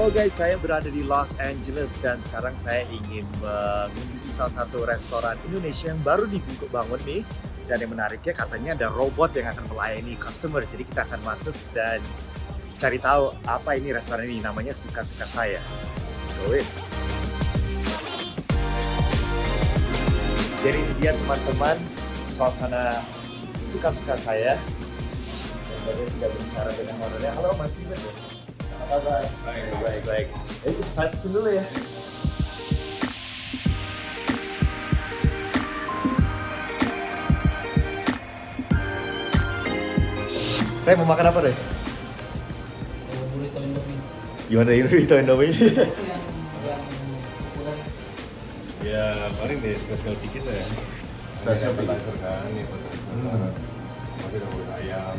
Halo guys, saya berada di Los Angeles dan sekarang saya ingin mengunjungi salah satu restoran Indonesia yang baru dibangun nih. Dan yang menariknya katanya ada robot yang akan melayani customer. Jadi kita akan masuk dan cari tahu apa ini restoran ini. Namanya Suka-Suka Saya. Let's go in. Jadi ini dia teman-teman, suasana Suka-Suka Saya. Dan tadi sudah berbicara dengan ownernya. Halo Mas Steven ya? Apa kabar? Baik. Saya pesen dulu ya. Rey, mau makan apa Rey? Burrito Indomie. Gimana ini burrito Indomie? yang ukuran Ya paling deh spesial dikit lah ya. Spesial Ini dikit. appetizer kan, ini appetizer. Masih ada kulit ayam.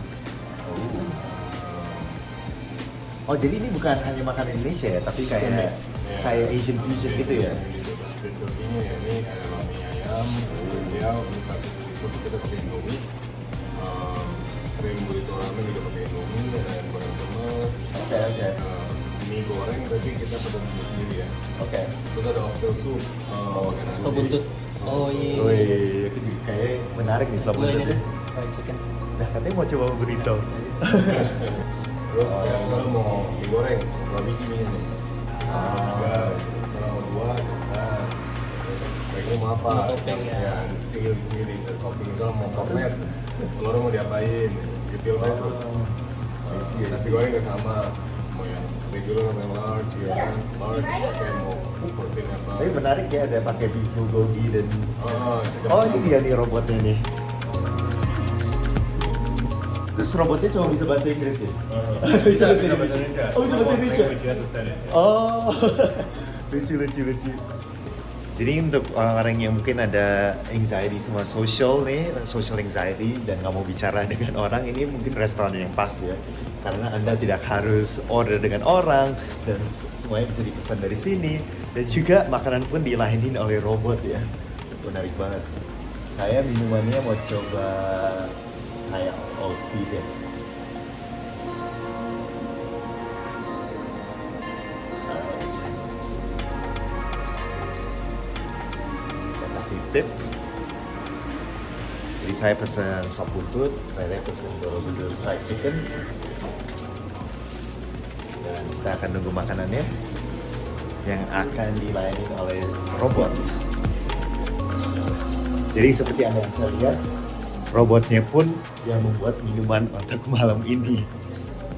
Oh jadi ini bukan hanya makan Indonesia ya, tapi kayak Asian fusion gitu ya? Spesial ini ya, ini ada roti ayam. Dia untuk itu kita pakai Indomie. Sering burrito ramen juga pakai Indomie, ada yang goreng tomat. Oke. Mie goreng tapi kita pesan sendiri ya. Oke. Terus ada oxtail soup. sop buntut. Oh iya. Wih, itu kayak menarik nih sop buntut ya. Fried chicken. Nah katanya mau coba burrito. Terus yang kalau mau mie goreng, dua biji mie nih. Kalau mau dua, baiknya mau apa? Mau topping ya. Ya, tinggal sendiri. Topping kalau mau kornet, telur mau diapain? Dipil aja terus. Nasi goreng nggak sama. Mau yang regular sama yang large, ya kan? Large, pakai mau protein apa? Tapi menarik ya, ada pakai beef bulgogi dan... sedap. Oh ini dia nih robotnya nih. Terus robotnya cuma bisa bahasa Inggris ya? Bisa bahasa Indonesia. Oh bisa bahasa Indonesia? Oh, lucu. Jadi untuk orang-orang yang mungkin ada anxiety sama social anxiety dan nggak mau bicara dengan orang, ini mungkin restoran yang pas ya. Karena Anda tidak harus order dengan orang dan semuanya bisa dipesan dari sini. Dan juga makanan pun dilayanin oleh robot ya. Menarik banget. Saya minumannya mau coba kayak oat tea deh. Saya kasih tip. Jadi saya pesen sop buntut, Rere pesen Borobudur fried chicken. Dan kita akan nunggu makanannya yang akan dilayani oleh robot. Jadi seperti Anda bisa lihat, robotnya pun yang membuat minuman untuk malam ini.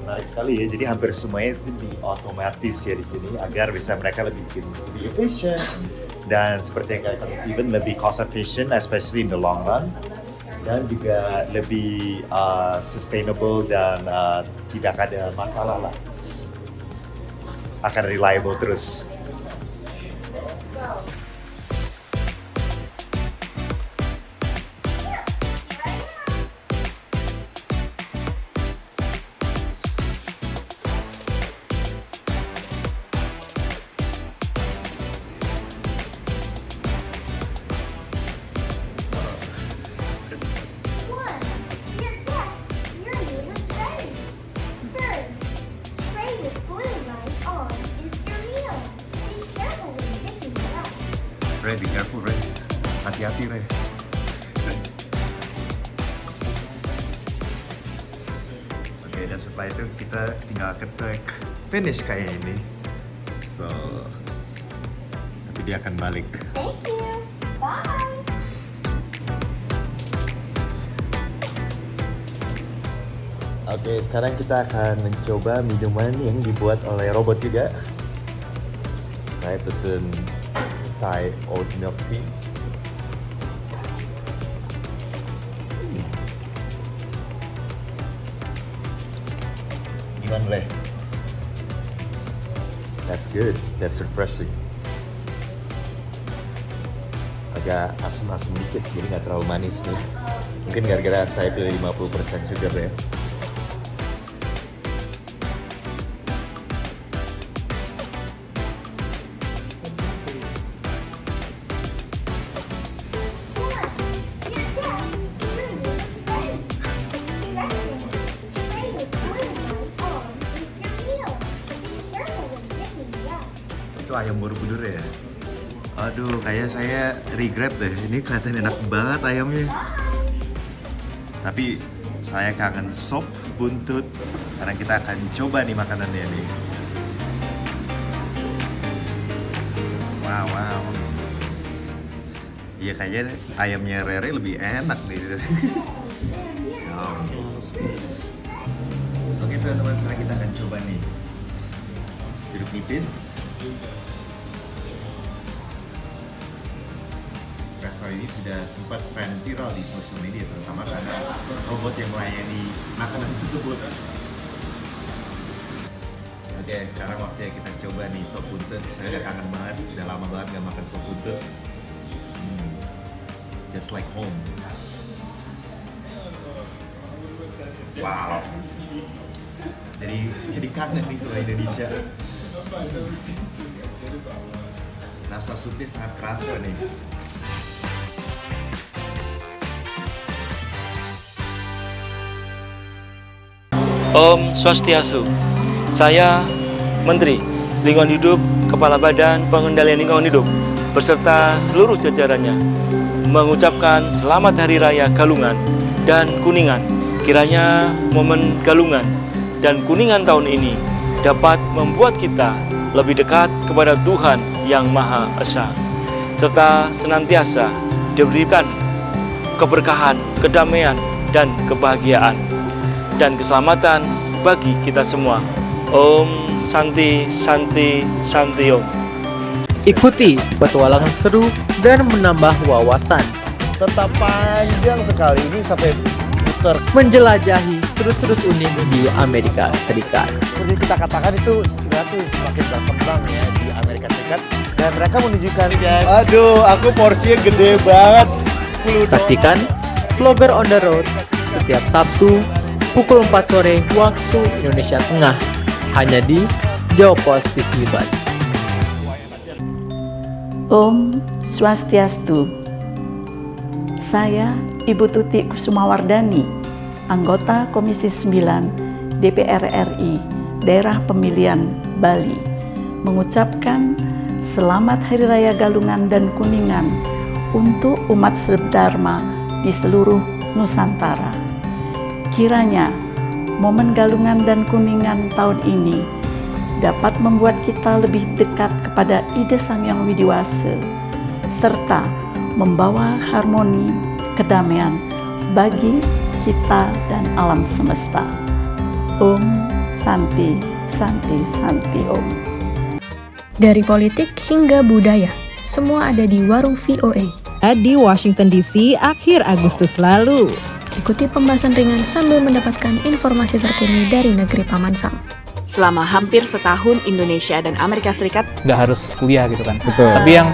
Menarik sekali ya, jadi hampir semuanya itu diotomatis ya di sini agar bisa mereka lebih efisien dan seperti yang katakan Steven, lebih cost efficient especially in the long run dan juga lebih sustainable dan tidak ada masalah lah, akan reliable terus. One, dear guests, your name is ready. First, tray with blue light on is your meal. Be careful when picking it up. Re, be careful Re, hati-hati Re. Oke, dan setelah itu kita tinggal ketik finish kayak ini. So, nanti dia akan balik. Thank you. Bye. Oke, sekarang kita akan mencoba minuman yang dibuat oleh robot juga. Saya pesen Thai oat milk tea. Gimana Re? That's good, that's refreshing. Agak asam-asam dikit, jadi nggak terlalu manis nih. Mungkin gara-gara saya pilih 50% sugar ya. One, dear guests, your name is ready. Second, tray with blue light on is your meal. Be careful when picking itu ayam Borobudur ya. Aduh, kayak saya regret deh. Ini kelihatan enak banget ayamnya. Tapi saya kangen sop buntut. Karena kita akan coba nih makanannya nih. Wow. Iya, kayaknya ayamnya Rere lebih enak nih. Oke teman-teman, sekarang kita akan coba nih jeruk nipis. Restoran ini sudah sempat tren viral di sosial media, terutama karena robot yang melayani makanan tersebut. Oke, sekarang waktunya kita coba nih sop buntut. Saya udah kangen banget, udah lama banget gak makan sop buntut. Just like home. Wow. Jadi kangen nih sama Indonesia. Rasa supnya sangat kerasa nih. Om Swastiastu. Saya Menteri Lingkungan Hidup, Kepala Badan Pengendalian Lingkungan Hidup beserta seluruh jajarannya mengucapkan Selamat Hari Raya Galungan dan Kuningan. Kiranya momen Galungan dan Kuningan tahun ini dapat membuat kita lebih dekat kepada Tuhan Yang Maha Esa, serta senantiasa diberikan keberkahan, kedamaian, dan kebahagiaan dan keselamatan bagi kita semua. Om Santi Santi Santi Om. Ikuti petualangan seru dan menambah wawasan. Tetap panjang sekali ini sampai putar. Menjelajahi sudut-sudut unik di Amerika Serikat. Seperti kita katakan itu sesuatu semakin berkembang ya di Amerika Serikat. Dan mereka menunjukkan, aduh aku porsinya gede banget. 10 Saksikan Vlogger on the Road setiap Sabtu pukul 4 sore waktu Indonesia Tengah hanya di Jawa Pos TV Bali. Om Swastiastu. Saya Ibu Tuti Kusumawardani, anggota Komisi 9 DPR RI Daerah Pemilihan Bali, mengucapkan Selamat Hari Raya Galungan dan Kuningan untuk umat Serdharma di seluruh Nusantara. Kiranya momen Galungan dan Kuningan tahun ini dapat membuat kita lebih dekat kepada ide Sang Hyang Widiwasa, serta membawa harmoni, kedamaian bagi kita dan alam semesta. Om Santi Santi Santi Om. Dari politik hingga budaya, semua ada di Warung VOA. Di Washington DC akhir Agustus lalu. Ikuti pembahasan ringan sambil mendapatkan informasi terkini dari negeri Paman Sam. Selama hampir setahun Indonesia dan Amerika Serikat Nggak harus kuliah gitu kan. Betul. Tapi yang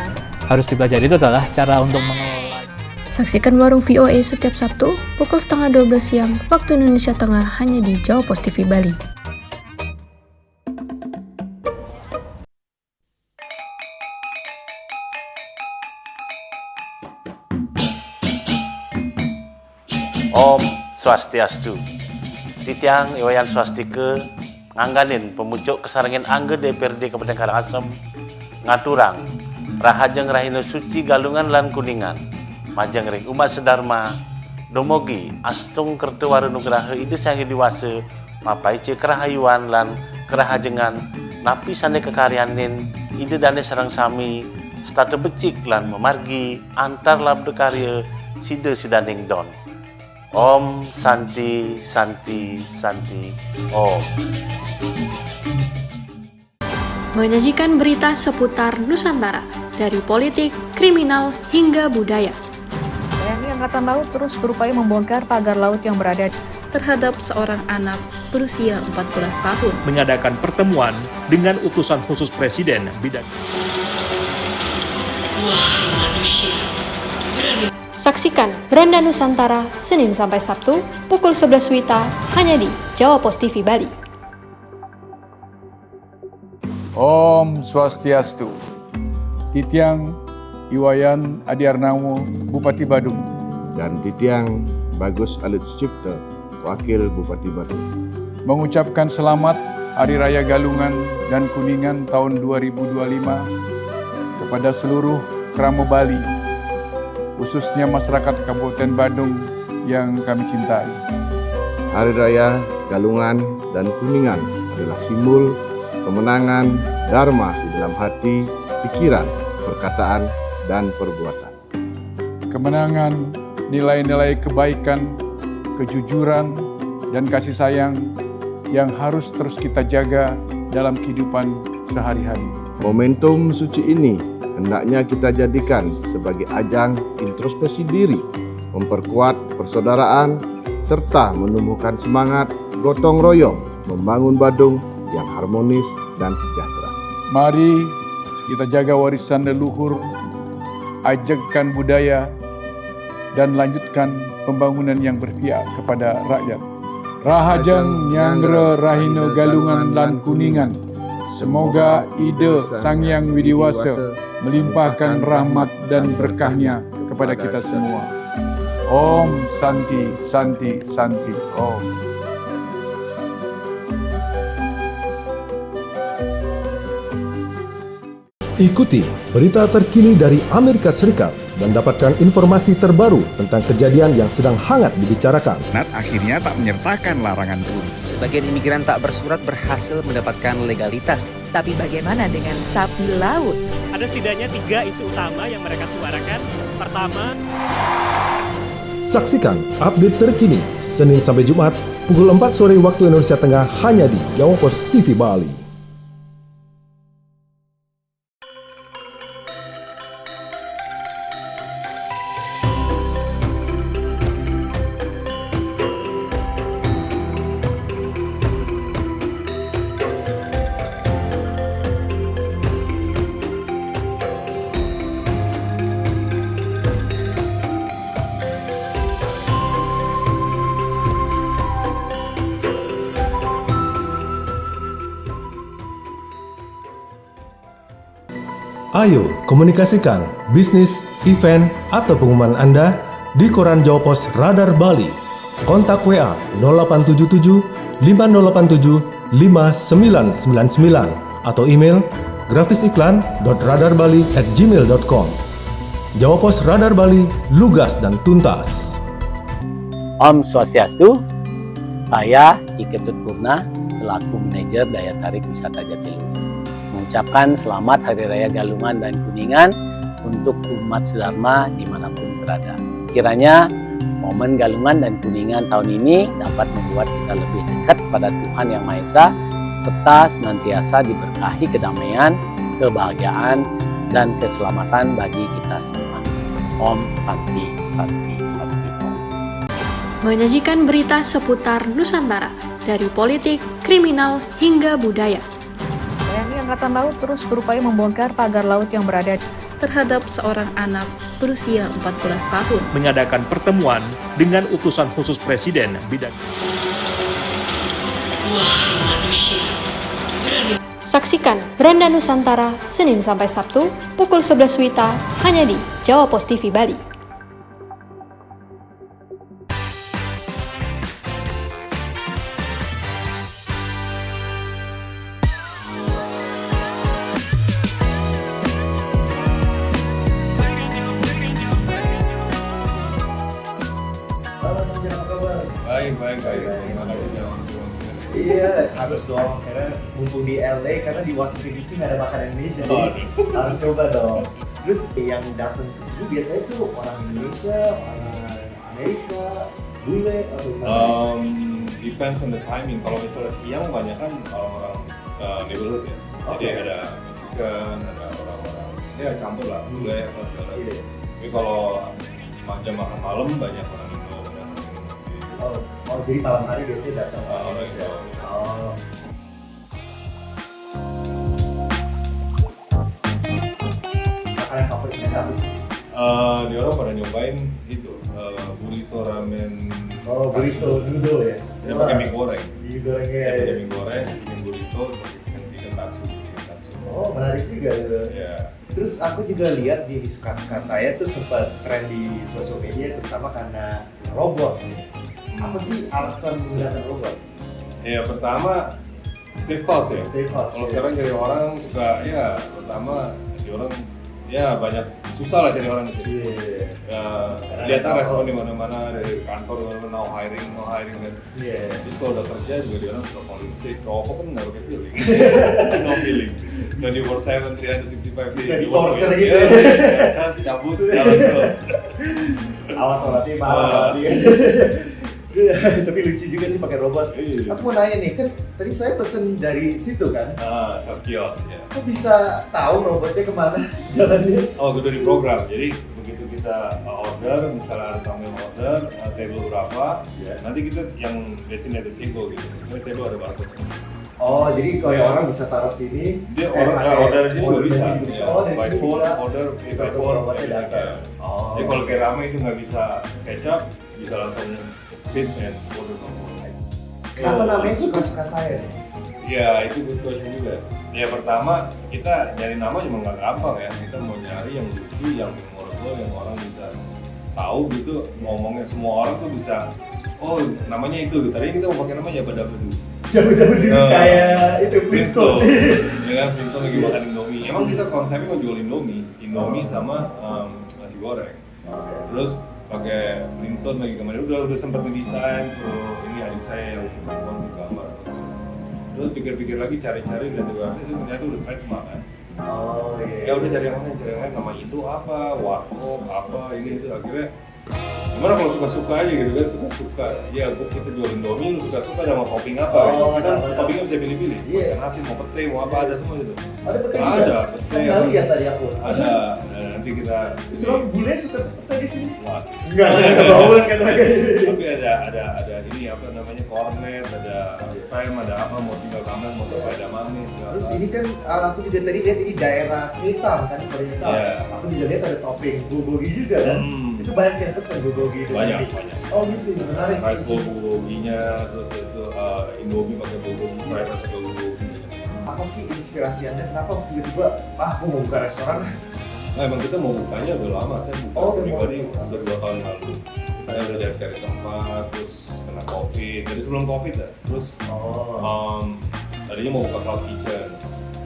harus dipelajari itu adalah cara untuk mengelola. Saksikan Warung VOA setiap Sabtu pukul 11:30 siang waktu Indonesia Tengah hanya di Jawa Pos TV Bali. Om Swastiastu. Titiang Iwayan Swastike ngangganin pemucuk kesarangin angge DPRD Kabupaten Karangasem ngaturang rahajeng rahina suci Galungan lan Kuningan majeng ring umat sedharma domogi astung kertu warunugraha ide sang diwase mapaice kerahayuan lan kerahajengan napi sane kekaryanin ide dane sareng sami state becik lan memargi antar labde karya side sidaning don. Om Santi Santi Santi Om. Menyajikan berita seputar Nusantara dari politik, kriminal hingga budaya. TNI Angkatan Laut terus berupaya membongkar pagar laut yang berada Terhadap seorang anak berusia 14 tahun. Mengadakan pertemuan dengan utusan khusus Presiden bidang. Saksikan Beranda Nusantara Senin sampai Sabtu pukul 11 WITA hanya di Jawa Pos TV Bali. Om Swastiastu. Titiang Iwayan Adiarnamo, Bupati Badung. Dan Titiang Bagus Alit Sucipto, Wakil Bupati Badung. Mengucapkan selamat Hari Raya Galungan dan Kuningan tahun 2025 kepada seluruh Keramo Bali, khususnya masyarakat Kabupaten Badung yang kami cintai. Hari Raya Galungan dan Kuningan adalah simbol kemenangan Dharma di dalam hati, pikiran, perkataan, dan perbuatan. Kemenangan, nilai-nilai kebaikan, kejujuran, dan kasih sayang yang harus terus kita jaga dalam kehidupan sehari-hari. Momentum suci ini hendaknya kita jadikan sebagai ajang introspeksi diri, memperkuat persaudaraan, serta menumbuhkan semangat gotong royong membangun Badung yang harmonis dan sejahtera. Mari kita jaga warisan leluhur, ajakkan budaya, dan lanjutkan pembangunan yang berpihak kepada rakyat. Rahajang Nyangre Rahino Galungan lan Kuningan. Semoga ide Sang Hyang Widiwasa melimpahkan rahmat dan berkahnya kepada kita semua. Om Santi Santi Santi Om. Ikuti berita terkini dari Amerika Serikat dan dapatkan informasi terbaru tentang kejadian yang sedang hangat dibicarakan. Nat akhirnya tak menyertakan larangan turun. Sebagian imigran tak bersurat berhasil mendapatkan legalitas. Tapi bagaimana dengan sapi laut? Ada setidaknya 3 isu utama yang mereka suarakan. Pertama, saksikan update terkini Senin sampai Jumat pukul 4 sore waktu Indonesia Tengah hanya di Jawa Pos TV Bali. Ayo komunikasikan bisnis, event, atau pengumuman Anda di Koran Jawa Pos Radar Bali. Kontak WA 0877 5087 5999 atau email grafisiklan.radarbali@gmail.com. Jawa Pos Radar Bali, lugas dan tuntas. Om Swastiastu, saya Iketut Purna selaku manajer daya tarik wisata Jatiluhur mengucapkan selamat Hari Raya Galungan dan Kuningan untuk umat sedharma dimanapun berada. Kiranya momen Galungan dan Kuningan tahun ini dapat membuat kita lebih dekat pada Tuhan Yang Maha Esa, serta senantiasa diberkahi kedamaian, kebahagiaan, dan keselamatan bagi kita semua. Om Santi Santi Santi Om. Menyajikan berita seputar Nusantara, dari politik, kriminal, hingga budaya. TNI Angkatan Laut terus berupaya membongkar pagar laut yang berada terhadap seorang anak berusia 14 tahun. Mengadakan pertemuan dengan utusan khusus Presiden bidang. Saksikan Beranda Nusantara Senin sampai Sabtu pukul 11 WITA hanya di Jawa Pos TV Bali. Baik. Terima kasih Jawa. Iya, harus dong. Karena mumpung di LA, karena di Washington DC nggak ada makanan Indonesia, jadi harus coba dong. Terus yang datang ke sini biasanya tuh orang Indonesia, orang Amerika, bule atau gimana? Depends on the timing. Kalau misalnya siang banyak kan orang-orang neighborhood ya. Jadi ada Mexican, ada orang-orang ya campur lah, bule atau segala. Tapi kalau jam makan malam banyak orang Indo. Oh, jadi malam hari biasanya datang orang Indonesia. Makanan favoritnya apa sih? Di orang pada nyobain itu burrito ramen. Oh, burrito noodle ya? Dia pakai mie goreng. Mie gorengnya. Saya pakai mie goreng, bikin burrito, pakai chicken katsu. Oh, menarik juga itu. Iya. Terus aku juga lihat di suka-suka saya tuh sempat tren di sosial media, terutama karena robot. Apa sih alasan menggunakan robot? Ya pertama Save cost ya. Save cost, Kalau ya. sekarang cari orang suka ya pertama di orang ya banyak susah lah cari orang di sini. Lihat restoran di mana-mana dari kantor mana no hiring kan. Terus kalau udah kerja juga dia orang suka calling sick. Rokok kan nggak pakai feeling. No feeling. 24/7 365 days. Bisa di torture gitu. Cas cabut jalan terus. Awas sholatnya malam. Tapi lucu juga sih pakai robot. Aku mau nanya nih, kan tadi saya pesen dari situ kan? Self kios ya. Kok bisa tahu robotnya kemana jalannya? Oh, udah di program. Jadi begitu kita order, misalnya ada tamu yang order, table berapa, nanti kita yang designated table gitu. Ini table ada barcode. Oh, jadi kalau orang bisa taruh sini, Dia order di sini juga bisa. Oh, dari By sini phone, bisa. order by phone, Oh. Jadi kalau kayak rame itu nggak bisa kecap, bisa langsung sit and order from home. Kenapa namanya suka-suka saya? Ya, itu good question juga. Ya pertama, kita nyari nama cuma nggak gampang ya. Kita mau nyari yang lucu, yang memorable, yang orang bisa tahu gitu. Ngomongnya semua orang tuh bisa, oh namanya itu. Tadi kita mau pakai nama Jabadabadu. Kayak itu Flintstone. Ya kan, Flintstone lagi makan Indomie. Emang kita konsepnya mau jual Indomie sama nasi goreng. Terus pakai Flintstone lagi kemarin udah sempat desain. So ini adik saya yang gambar. Terus pikir-pikir lagi cari-cari lihat juga itu ternyata udah trademark kan. Oh iya. Ya udah cari yang lain nama itu apa, warkop apa ini itu akhirnya gimana kalau suka-suka aja gitu kan, suka-suka ya kita jual Indomie, lu suka-suka sama topping apa gitu. Kita toppingnya bisa pilih-pilih, mau nasi, mau pete, mau apa, ada semua gitu. Ada pete juga? Ada, pete Nggak lihat tadi aku. Ada, nanti kita Semua bule suka pete di sini? Wah sih Enggak, kebauan kan lagi. Tapi ada ini apa namanya, cornet, ada spam, ada apa, mau tinggal tambah, mau tambah ada mami. Terus ini kan aku juga tadi lihat ini daerah hitam kan, Korea hitam. Aku juga lihat ada topping bulgogi juga kan. Itu banyak yang pesen bulgogi itu. Banyak. Oh gitu, menarik. Rice bowl bulgoginya, terus itu Indomie pakai bulgogi, fried rice pakai bulgogi. Apa sih inspirasi Anda? Kenapa tiba-tiba, aku mau buka restoran? Nah emang kita mau bukanya udah lama, saya buka pribadi udah 2 tahun lalu. Saya udah cari tempat, terus kena COVID, dari sebelum COVID ya. Terus tadinya mau buka cloud kitchen.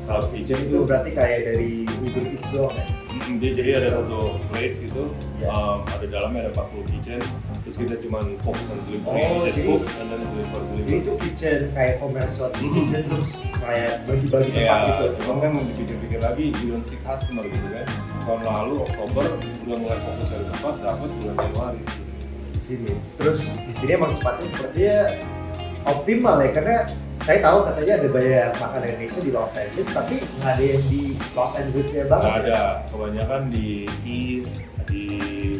Cloud kitchen itu berarti kayak dari Uber Eats doang ya? Jadi ada satu place gitu, ada dalamnya ada 40 kitchen. Terus kita cuma fokus on delivery, just cook and then deliver. Itu kitchen kayak commercial kitchen, terus kayak bagi-bagi tempat gitu. Emang kan dipikir-pikir lagi, you don't see customer gitu kan. Tahun lalu Oktober udah mulai fokus dari tempat, dapat bulan Januari di sini. Terus di sini emang tempatnya sepertinya optimal ya, karena saya tahu katanya ada banyak makanan Indonesia di Los Angeles, tapi nggak ada yang di Los Angeles-nya banget. Nggak ada, kebanyakan di East, di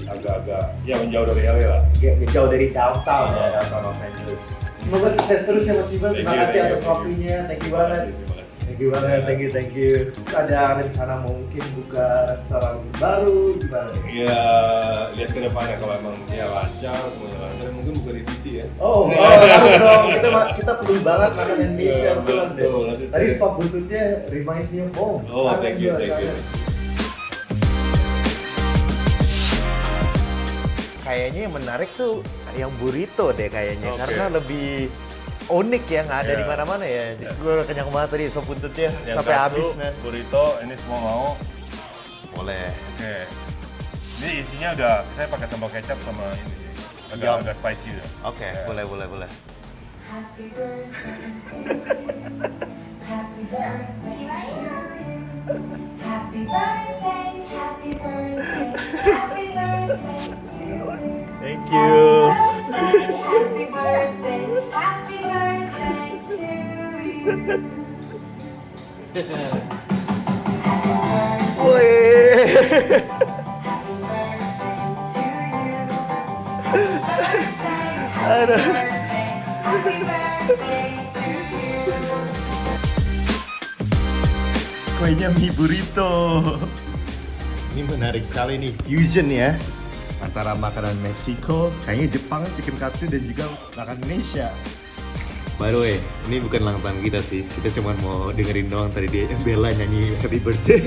agak-agak ya menjauh dari LA lah. Menjauh dari downtown ya, downtown Los Angeles. Semoga sukses terus ya Mas Iqbal. Terima kasih atas waktunya. Thank you banget. Thank you banget, thank you. Ada rencana mungkin buka restoran baru gimana? Ya lihat ke depannya, kalau emang ya lancar, semuanya lancar, mungkin buka di DC ya. Oh harus dong. Kita perlu banget makan Indonesia pulang deh. Tadi sop buntutnya reminds me of home. Oh, thank you. Kayaknya yang menarik tuh yang burrito deh kayaknya, karena lebih unik ya, nggak ada di mana-mana ya. Gue kenyang banget tadi sop buntutnya sampai habis men. Burrito ini semua mau? Boleh. Oke. Ini isinya udah saya pakai sambal kecap sama ini. Agak spicy udah. Oke, boleh. Happy birthday. Happy birthday. Happy birthday. Happy birthday. Happy birthday to you. Thank you. Happy birthday. Happy birthday to you. Aduh. Kuenya mie burrito. Ini menarik sekali nih, fusion ya. Antara makanan Meksiko, kayaknya Jepang, chicken katsu, dan juga makanan Indonesia. By the way, ini bukan ulang tahun kita sih. Kita cuma mau dengerin doang tadi dia Bella nyanyi Happy Birthday.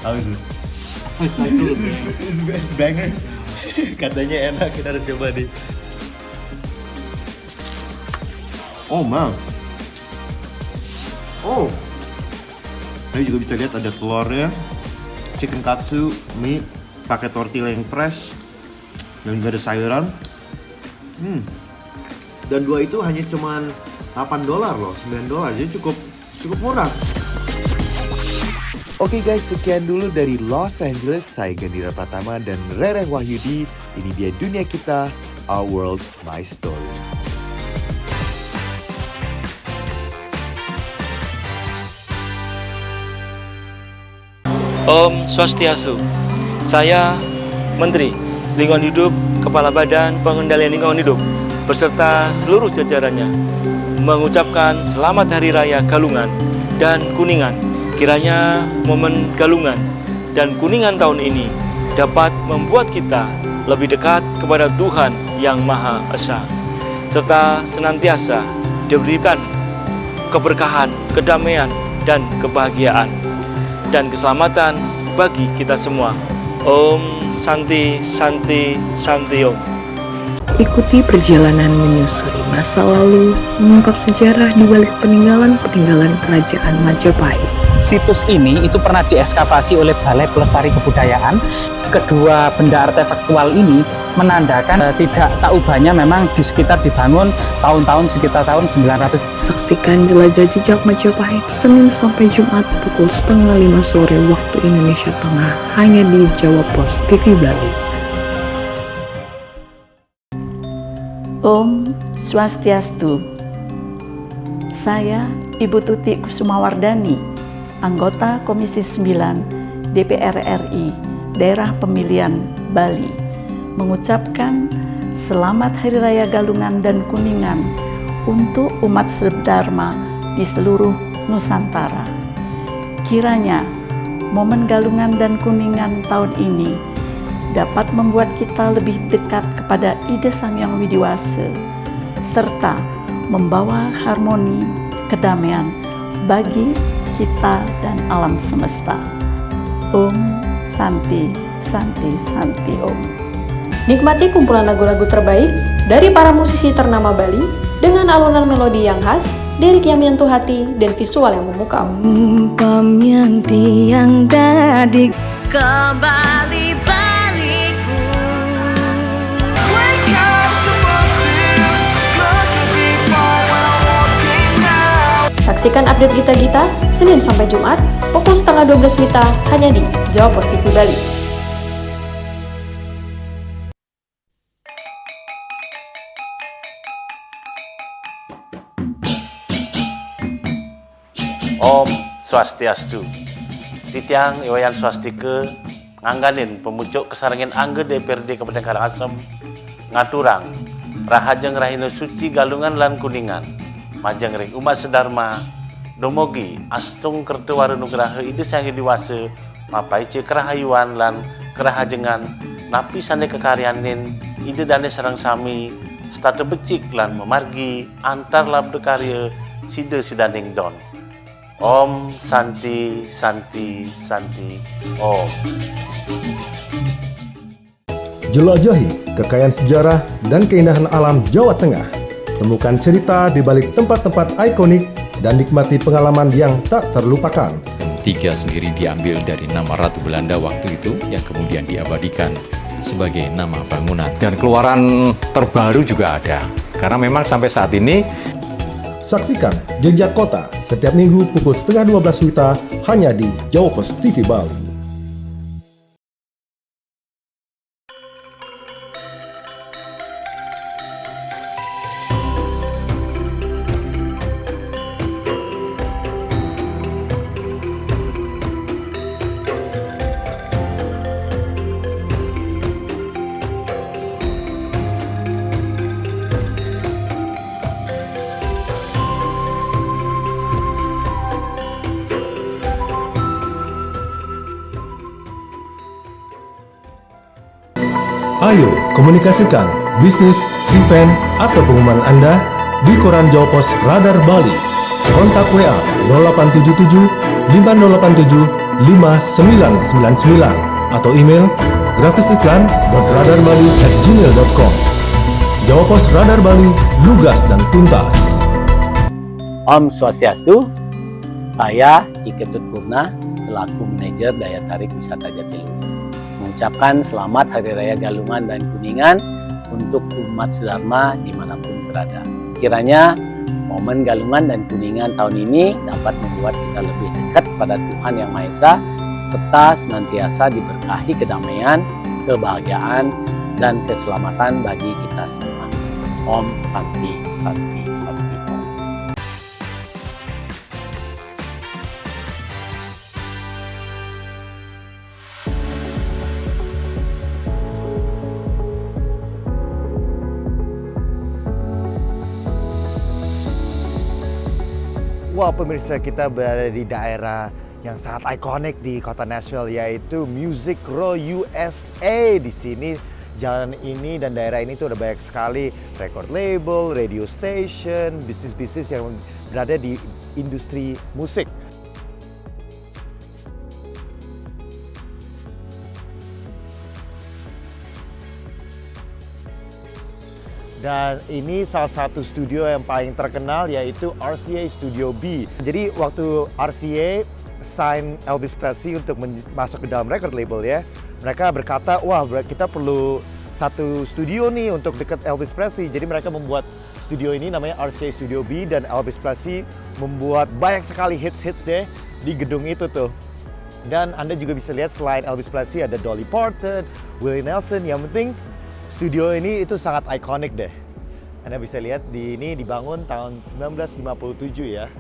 How is it? It's best banger. Katanya enak, kita harus coba nih. Oh man. Oh. Ini juga bisa lihat ada telurnya, chicken katsu, mie, pakai tortilla yang fresh, dan juga ada sayuran. Dan dua itu hanya cuman $8 loh, $9, jadi cukup murah. Oke guys, sekian dulu dari Los Angeles. Saya Gandira Pratama dan Rereh Wahyudi. Ini dia dunia kita, Our World, My Story. Om Swastiastu. Saya Menteri Lingkungan Hidup, Kepala Badan Pengendalian Lingkungan Hidup beserta seluruh jajarannya mengucapkan Selamat Hari Raya Galungan dan Kuningan. Kiranya momen Galungan dan Kuningan tahun ini dapat membuat kita lebih dekat kepada Tuhan Yang Maha Esa, serta senantiasa diberikan keberkahan, kedamaian, dan kebahagiaan, dan keselamatan bagi kita semua. Om Santi Santi Santi Om. Ikuti perjalanan menyusuri masa lalu, mengungkap sejarah di balik peninggalan-peninggalan kerajaan Majapahit. Situs ini itu pernah diekskavasi oleh Balai Pelestari Kebudayaan. Kedua benda artefaktual ini menandakan tidak tak ubahnya memang di sekitar dibangun tahun-tahun sekitar tahun 900. Saksikan jelajah jejak Majapahit Senin sampai Jumat pukul 4:30 sore waktu Indonesia Tengah hanya di Jawa Pos TV Bali. Om Swastiastu. Saya Ibu Tuti Kusumawardani, anggota Komisi 9 DPR RI Daerah Pemilihan Bali, mengucapkan Selamat Hari Raya Galungan dan Kuningan untuk umat Srebdharma di seluruh Nusantara. Kiranya momen Galungan dan Kuningan tahun ini dapat membuat kita lebih dekat kepada Ida Sang Hyang Widiwasa, serta membawa harmoni, kedamaian bagi kita dan alam semesta. Om Santi Santi Santi Om. Nikmati kumpulan lagu-lagu terbaik dari para musisi ternama Bali dengan alunan melodi yang khas, lirik yang menyentuh hati, dan visual yang memukau. Umpamnya tiang dadi kembali baliku. Saksikan update Gita-Gita Senin sampai Jumat pukul 11:30 WITA hanya di Jawa Pos TV Bali. Om Swastiastu. Titiang Iwayan Swastike ngangganin pemucuk kesarangin angge DPRD Kabupaten Karangasem ngaturang rahajeng rahina suci Galungan lan Kuningan majeng ring umat sedharma domogi astung kertu warunugraha Ida Sang Hyang Widiwasa mapaice kerahayuan lan kerahajengan napi sane kekaryanin Ida dane sareng sami stata becik lan memargi antar labda karya sida sidaning don. Om Santi Santi Santi Om. Jelajahi kekayaan sejarah dan keindahan alam Jawa Tengah. Temukan cerita di balik tempat-tempat ikonik dan nikmati pengalaman yang tak terlupakan. Tiga sendiri diambil dari nama Ratu Belanda waktu itu yang kemudian diabadikan sebagai nama bangunan. Dan keluaran terbaru juga ada. Karena memang sampai saat ini saksikan Jejak Kota setiap minggu pukul 11:30 WITA hanya di Jawa Pos TV Bali. Ayo komunikasikan bisnis, event, atau pengumuman Anda di Koran Jawa Pos Radar Bali. Kontak WA 0877 5087 5999 atau email grafisiklan.radarbali@gmail.com. Jawa Pos Radar Bali, lugas dan tuntas. Om Swastiastu, saya Iketut Purna selaku manajer daya tarik wisata Jatiluhur mengucapkan selamat Hari Raya Galungan dan Kuningan untuk umat sedharma dimanapun berada. Kiranya momen Galungan dan Kuningan tahun ini dapat membuat kita lebih dekat pada Tuhan Yang Maha Esa, serta senantiasa diberkahi kedamaian, kebahagiaan, dan keselamatan bagi kita semua. Om Santi Santi Santi Om. Wah, pemirsa, kita berada di daerah yang sangat ikonik di kota Nashville, yaitu Music Row USA. Di sini, jalan ini dan daerah ini tuh ada banyak sekali record label, radio station, bisnis-bisnis yang berada di industri musik. Dan ini salah satu studio yang paling terkenal, yaitu RCA Studio B. Jadi waktu RCA sign Elvis Presley untuk masuk ke dalam record label ya, mereka berkata, wah kita perlu satu studio nih untuk dekat Elvis Presley. Jadi mereka membuat studio ini namanya RCA Studio B, dan Elvis Presley membuat banyak sekali hits-hits deh di gedung itu tuh. Dan Anda juga bisa lihat selain Elvis Presley ada Dolly Parton, Willie Nelson. Yang penting studio ini itu sangat ikonik deh. Anda bisa lihat ini dibangun tahun 1957 ya.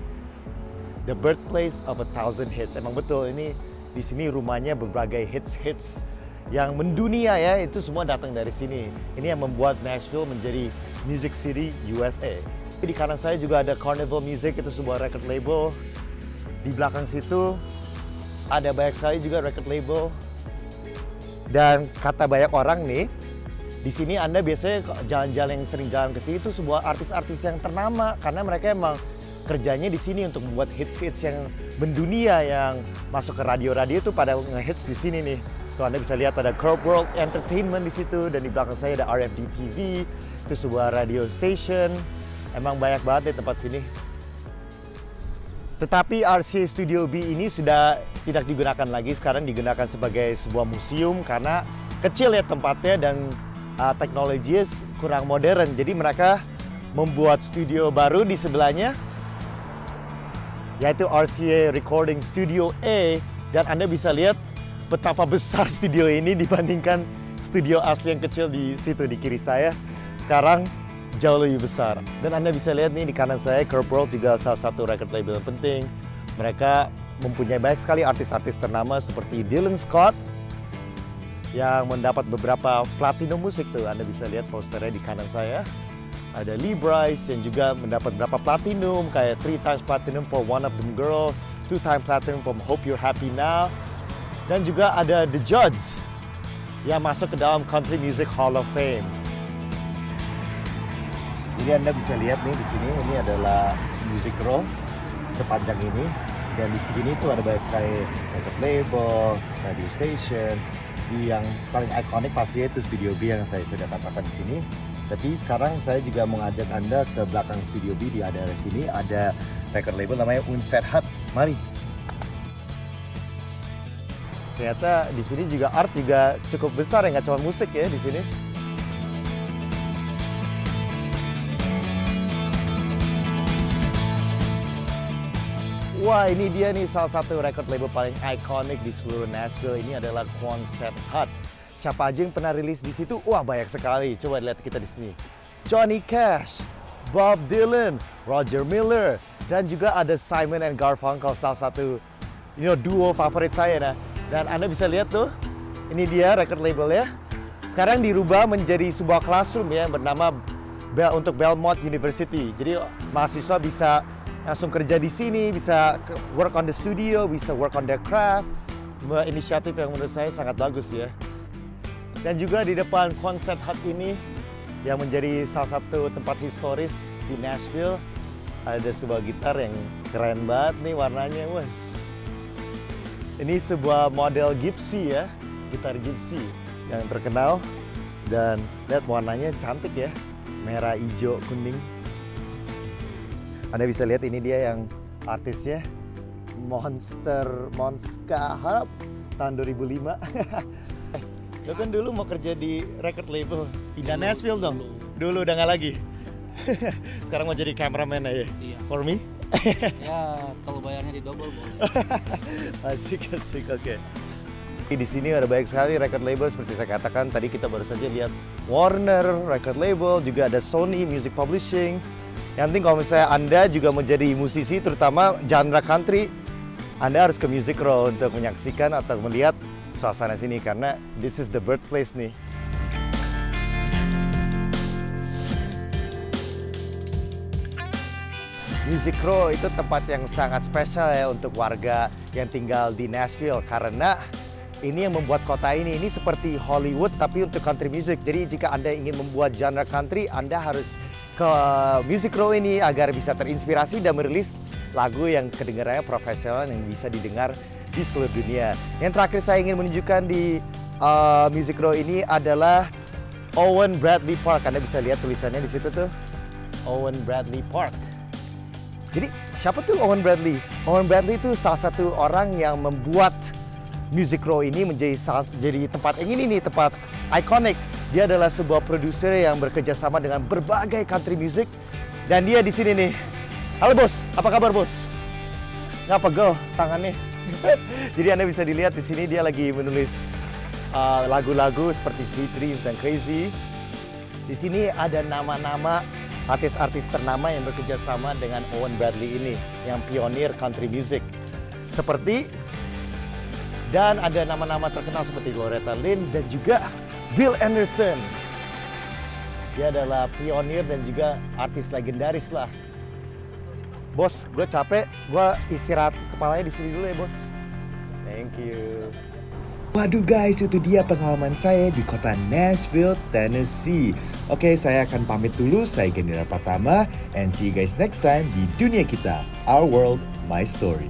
The birthplace of 1,000 hits. Emang betul, ini di sini rumahnya berbagai hits-hits yang mendunia ya. Itu semua datang dari sini. Ini yang membuat Nashville menjadi Music City USA. Di kanan saya juga ada Carnival Music, itu sebuah record label. Di belakang situ ada banyak sekali juga record label. Dan kata banyak orang nih, di sini Anda biasanya jalan-jalan yang sering jalan ke sini itu sebuah artis-artis yang ternama, karena mereka emang kerjanya di sini untuk membuat hits-hits yang mendunia yang masuk ke radio-radio itu pada nge-hits di sini nih. Tuh Anda bisa lihat ada Curb World Entertainment di situ, dan di belakang saya ada RFD TV, itu sebuah radio station. Emang banyak banget di tempat sini. Tetapi RCA Studio B ini sudah tidak digunakan lagi, sekarang digunakan sebagai sebuah museum karena kecil ya tempatnya dan teknologinya kurang modern. Jadi mereka membuat studio baru di sebelahnya, yaitu RCA Recording Studio A, dan Anda bisa lihat betapa besar studio ini dibandingkan studio asli yang kecil di situ di kiri saya. Sekarang jauh lebih besar. Dan Anda bisa lihat nih di kanan saya, Curb World juga salah satu record label yang penting. Mereka mempunyai banyak sekali artis-artis ternama seperti Dylan Scott yang mendapat beberapa platinum musik tuh. Anda bisa lihat posternya di kanan saya. Ada Lee Brice yang juga mendapat beberapa platinum, kayak 3 times platinum for One of Them Girls, 2 times platinum from Hope You're Happy Now. Dan juga ada The Judge yang masuk ke dalam Country Music Hall of Fame. Jadi Anda bisa lihat nih di sini, ini adalah Music Row sepanjang ini. Dan di sini tuh ada banyak sekali record label, radio station. Yang paling ikonik pastinya itu Studio B yang saya sudah katakan di sini. Tapi sekarang saya juga mengajak Anda ke belakang Studio B. Di daerah sini ada record label namanya Unset Hut. Mari. Ternyata di sini juga art juga cukup besar ya, nggak cuma musik ya di sini. Wah, ini dia nih salah satu record label paling ikonik di seluruh Nashville. Ini adalah Quonset Hut. Siapa aja yang pernah rilis di situ? Wah, banyak sekali. Coba lihat kita di sini. Johnny Cash, Bob Dylan, Roger Miller, dan juga ada Simon and Garfunkel, salah satu duo favorit saya. Nah. Dan Anda bisa lihat tuh, ini dia record labelnya. Sekarang dirubah menjadi sebuah classroom ya, bernama untuk Belmont University. Jadi mahasiswa bisa langsung kerja di sini, bisa work on the studio, bisa work on their craft. Inisiatif yang menurut saya sangat bagus ya. Dan juga di depan Quonset Hut ini yang menjadi salah satu tempat historis di Nashville, ada sebuah gitar yang keren banget nih warnanya, wes. Ini sebuah model Gibson ya, gitar Gibson yang terkenal, dan lihat warnanya cantik ya, merah, hijau, kuning. Anda bisa lihat ini dia yang artisnya, Monska Harap tahun 2005. Lo kan dulu mau kerja di record label, pindah Nashville dong. Dulu udah nggak lagi. Sekarang mau jadi cameraman aja. Iya. For me? Ya, kalau bayarnya di double boleh. Asik, oke. Di sini ada banyak sekali record label seperti saya katakan tadi, kita baru saja lihat Warner record label, juga ada Sony Music Publishing. Yang penting kalau misalnya Anda juga menjadi musisi, terutama genre country, Anda harus ke Music Row untuk menyaksikan atau melihat suasana sini karena this is the birthplace nih. Music Row itu tempat yang sangat spesial ya untuk warga yang tinggal di Nashville karena ini yang membuat kota ini seperti Hollywood tapi untuk country music. Jadi jika Anda ingin membuat genre country, Anda harus ke Music Row ini agar bisa terinspirasi dan merilis lagu yang kedengarannya profesional yang bisa didengar di seluruh dunia. Yang terakhir saya ingin menunjukkan di Music Row ini adalah Owen Bradley Park. Anda bisa lihat tulisannya di situ tuh, Owen Bradley Park. Jadi siapa tuh Owen Bradley? Owen Bradley itu salah satu orang yang membuat Music Row ini menjadi tempat yang ini nih, tempat ikonik. Dia adalah sebuah produser yang bekerja sama dengan berbagai country music dan dia di sini nih. Halo bos, apa kabar bos? Nggak pegel tangannya. Jadi Anda bisa dilihat di sini dia lagi menulis lagu-lagu seperti Sweet Dreams dan Crazy. Di sini ada nama-nama artis-artis ternama yang bekerja sama dengan Owen Bradley ini, yang pionir country music. Dan ada nama-nama terkenal seperti Loretta Lynn dan juga Bill Anderson. Dia adalah pionir dan juga artis legendaris lah. Bos, gue capek, gue istirahat kepalanya di sini dulu ya bos. Thank you. Waduh guys, itu dia pengalaman saya di kota Nashville, Tennessee. Oke, saya akan pamit dulu. Saya Gendera Pratama, and see you guys next time di Dunia Kita, Our World, My Story.